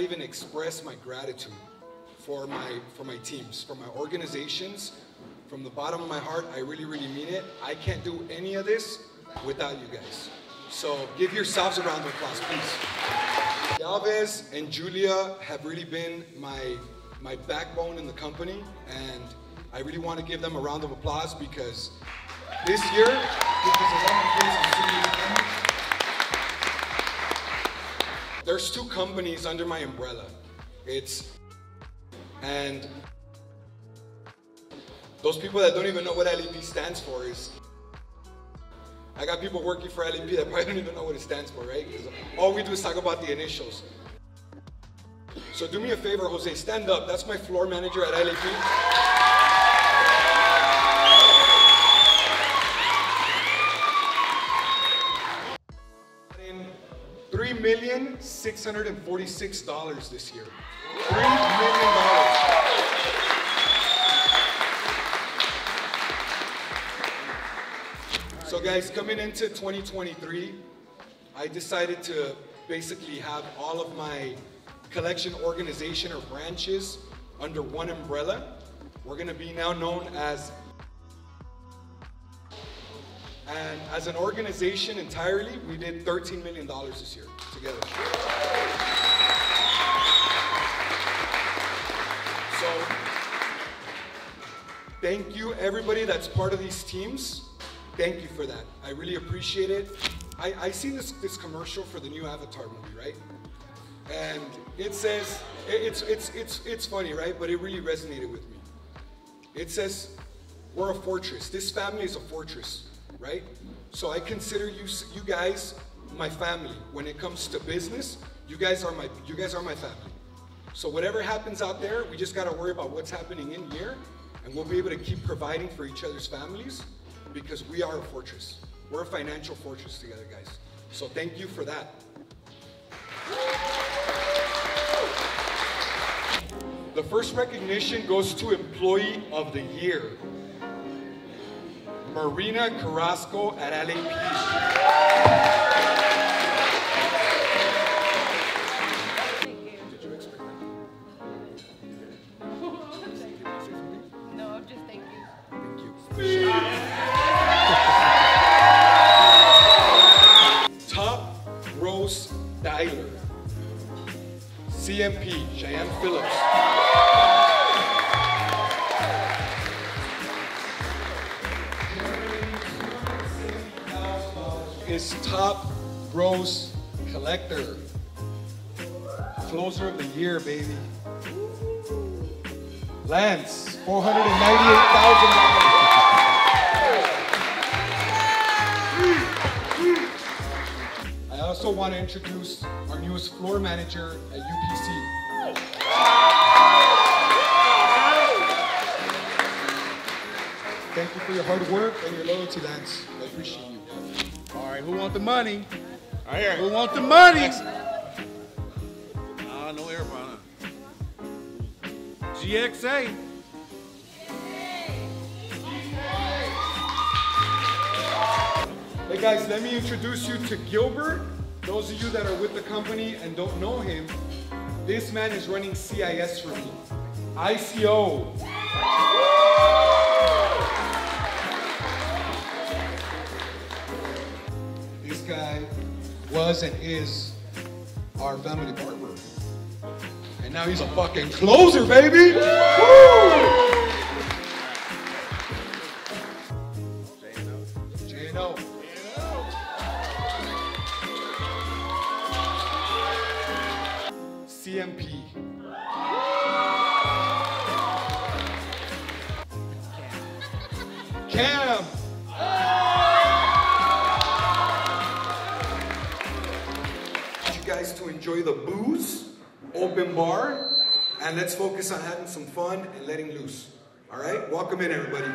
even express my gratitude for my teams, for my organizations. From the bottom of my heart, I really, really mean it. I can't do any of this without you guys. So give yourselves a round of applause, please. Galvez and Julia have really been my backbone in the company, and I really want to give them a round of applause because this year, there's two companies under my umbrella. And those people that don't even know what LEP stands for is, I got people working for LEP that probably don't even know what it stands for, right? Because all we do is talk about the initials. So do me a favor, Jose, stand up. That's my floor manager at LEP. $3,646,000 this year. $3 million. So guys, coming into 2023, I decided to basically have all of my collection organization or branches under one umbrella. We're gonna be now known as, and as an organization entirely, we did $13 million this year together. So, thank you everybody that's part of these teams. Thank you for that. I really appreciate it. I see this commercial for the new Avatar movie, right? And it says, it's funny, right? But it really resonated with me. It says, we're a fortress. This family is a fortress, right? So I consider you guys my family. When it comes to business, you guys are my family. So whatever happens out there, we just gotta worry about what's happening in here, and we'll be able to keep providing for each other's families because we are a fortress. We're a financial fortress together, guys. So thank you for that. The first recognition goes to Employee of the Year, Marina Carrasco at LAP. Did you expect that? No, just thank you. Thank you. Top Gross Dialer, CMP, Cheyenne Phillips. Is Top Gross Collector, Closer of the Year, baby. Lance, $498,000. I also want to introduce our newest floor manager at UPC. Thank you for your hard work and your loyalty, Lance. I appreciate you. All right, who want the money? Right here. Who want the money? No airplane. GXA. Hey guys, let me introduce you to Gilbert. Those of you that are with the company and don't know him, this man is running CIS for me. ICO. This guy was and is our family barber. And now he's a fucking closer, baby! Woo! J&O. CMP. Cam. You guys to enjoy the booze, open bar, and let's focus on having some fun and letting loose. All right, welcome in everybody.